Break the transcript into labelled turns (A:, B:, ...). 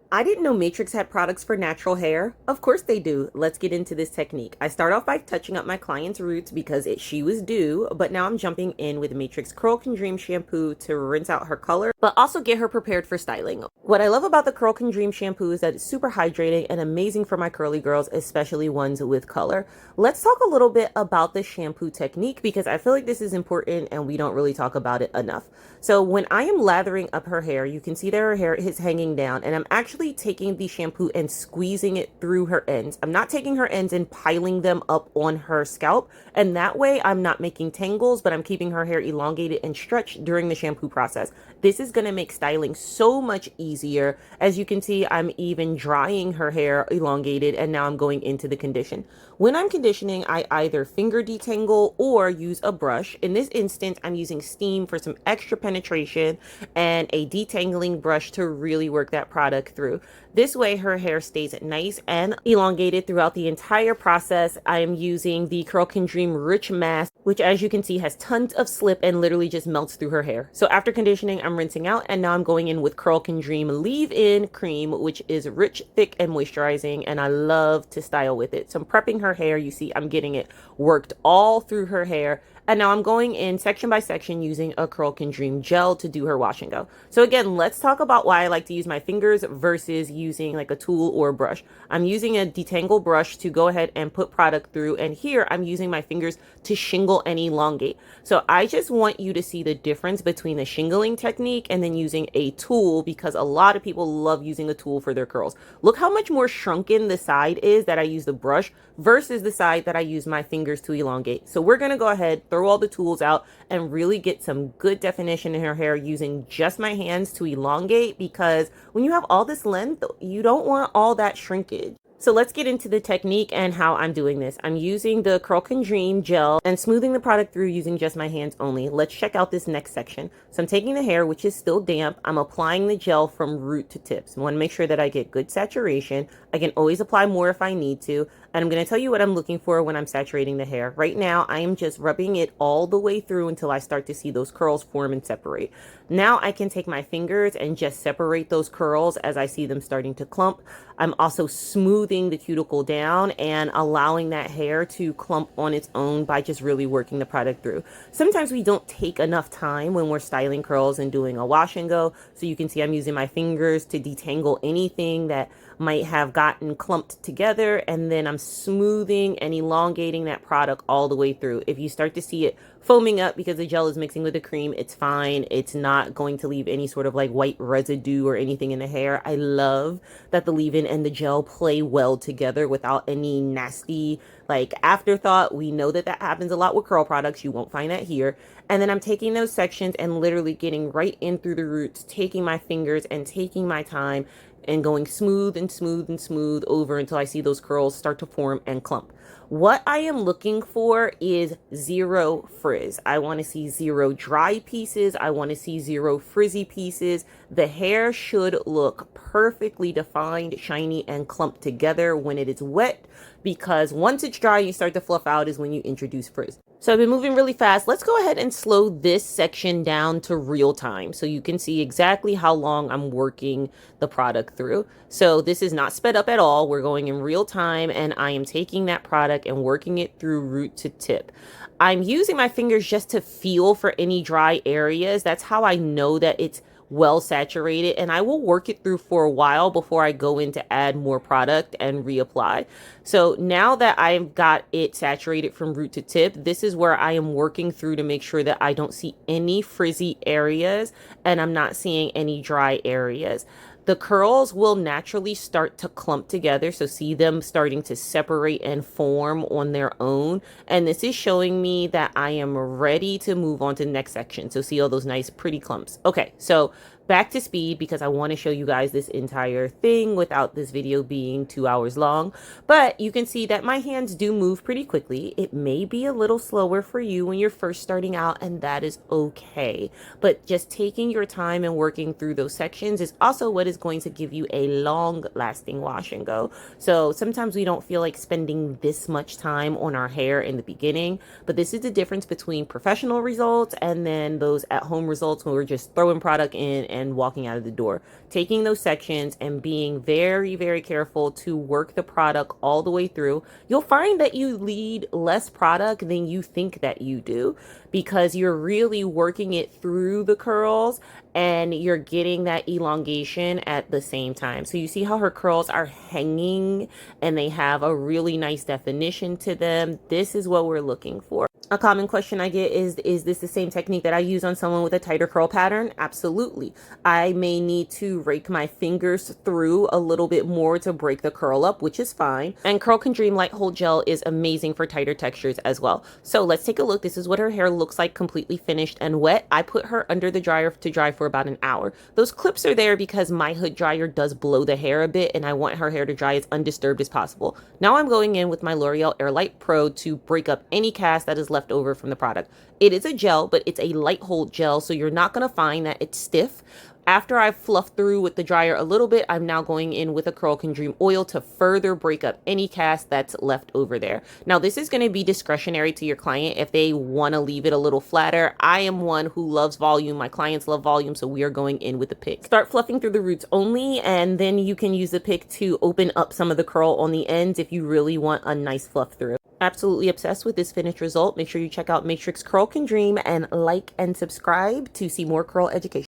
A: I didn't know Matrix had products for natural hair. Of course they do. Let's get into this technique. I start off by touching up my client's roots because she was due, but now I'm jumping in with Matrix Curl Can Dream Shampoo to rinse out her color, but also get her prepared for styling. What I love about the Curl Can Dream Shampoo is that it's super hydrating and amazing for my curly girls, especially ones with color. Let's talk a little bit about the shampoo technique because I feel like this is important and we don't really talk about it enough. So when I am lathering up her hair, you can see that her hair is hanging down, and I'm actually taking the shampoo and squeezing it through her ends. I'm not taking her ends and piling them up on her scalp, and that way I'm not making tangles, but I'm keeping her hair elongated and stretched during the shampoo process. This is going to make styling so much easier. As you can see, I'm even drying her hair elongated, and now I'm going into the condition. When I'm conditioning, I either finger detangle or use a brush. In this instance, I'm using steam for some extra penetration and a detangling brush to really work that product through. This way her hair stays nice and elongated throughout the entire process. I am using the Curl Can Dream Rich Mask, which as you can see has tons of slip and literally just melts through her hair. So after conditioning, I'm rinsing out, and now I'm going in with Curl Can Dream Leave-In Cream, which is rich, thick, and moisturizing, and I love to style with it. So I'm prepping her hair. You see I'm getting it worked all through her hair. And now I'm going in section by section using a Curl Can Dream gel to do her wash and go. So again, let's talk about why I like to use my fingers versus using like a tool or a brush. I'm using a detangle brush to go ahead and put product through. And here I'm using my fingers to shingle and elongate. So I just want you to see the difference between the shingling technique and then using a tool, because a lot of people love using a tool for their curls. Look how much more shrunken the side is that I use the brush versus the side that I use my fingers to elongate. So we're going to go ahead, throw all the tools out, and really get some good definition in her hair using just my hands to elongate, because when you have all this length, you don't want all that shrinkage. So let's get into the technique and how I'm doing this. I'm using the Curl Can Dream gel and smoothing the product through using just my hands only. Let's check out this next section. So I'm taking the hair, which is still damp. I'm applying the gel from root to tips. I want to make sure that I get good saturation. I can always apply more if I need to. And I'm going to tell you what I'm looking for when I'm saturating the hair. Right now, I am just rubbing it all the way through until I start to see those curls form and separate. Now I can take my fingers and just separate those curls as I see them starting to clump. I'm also smoothing the cuticle down and allowing that hair to clump on its own by just really working the product through. Sometimes we don't take enough time when we're styling curls and doing a wash and go. So you can see I'm using my fingers to detangle anything that might have gotten clumped together, and then I'm smoothing and elongating that product all the way through. If you start to see it foaming up because the gel is mixing with the cream, it's fine. It's not going to leave any sort of like white residue or anything in the hair. I love that the leave-in and the gel play well together without any nasty like afterthought. We know that that happens a lot with curl products. You won't find that here. And then I'm taking those sections and literally getting right in through the roots, taking my fingers and taking my time and going smooth and smooth and smooth over until I see those curls start to form and clump. What I am looking for is zero frizz. I want to see zero dry pieces. I want to see zero frizzy pieces. The hair should look perfectly defined, shiny, and clumped together when it is wet, because once it's dry, you start to fluff out is when you introduce frizz. So I've been moving really fast. Let's go ahead and slow this section down to real time so you can see exactly how long I'm working the product through. So this is not sped up at all. We're going in real time, and I am taking that product and working it through root to tip. I'm using my fingers just to feel for any dry areas. That's how I know that it's well saturated, and I will work it through for a while before I go in to add more product and reapply. So now that I've got it saturated from root to tip, this is where I am working through to make sure that I don't see any frizzy areas and I'm not seeing any dry areas. The curls will naturally start to clump together, so see them starting to separate and form on their own. And this is showing me that I am ready to move on to the next section. So see all those nice pretty clumps. Okay, so back to speed because I want to show you guys this entire thing without this video being 2 hours long. But you can see that my hands do move pretty quickly. It may be a little slower for you when you're first starting out, and that is okay. But just taking your time and working through those sections is also what is going to give you a long lasting wash and go. So sometimes we don't feel like spending this much time on our hair in the beginning, but this is the difference between professional results and then those at home results when we're just throwing product in and walking out of the door. Taking those sections and being very, very careful to work the product all the way through, you'll find that you need less product than you think that you do, because you're really working it through the curls and you're getting that elongation at the same time. So you see how her curls are hanging and they have a really nice definition to them. This is what we're looking for. A common question I get is this the same technique that I use on someone with a tighter curl pattern? Absolutely. I may need to rake my fingers through a little bit more to break the curl up, which is fine. And Curl Can Dream Light Hold Gel is amazing for tighter textures as well. So let's take a look. This is what her hair looks like, completely finished and wet. I put her under the dryer to dry for about an hour. Those clips are there because my hood dryer does blow the hair a bit and I want her hair to dry as undisturbed as possible. Now I'm going in with my L'Oreal Airlight Pro to break up any cast that is left over from the product. It is a gel, but it's a light hold gel, so you're not going to find that it's stiff. After I've fluffed through with the dryer a little bit, I'm now going in with a Curl Can Dream oil to further break up any cast that's left over there. Now, this is going to be discretionary to your client if they want to leave it a little flatter. I am one who loves volume. My clients love volume, so we are going in with the pick. Start fluffing through the roots only, and then you can use the pick to open up some of the curl on the ends if you really want a nice fluff through. Absolutely obsessed with this finished result. Make sure you check out Matrix Curl Can Dream and like and subscribe to see more curl education.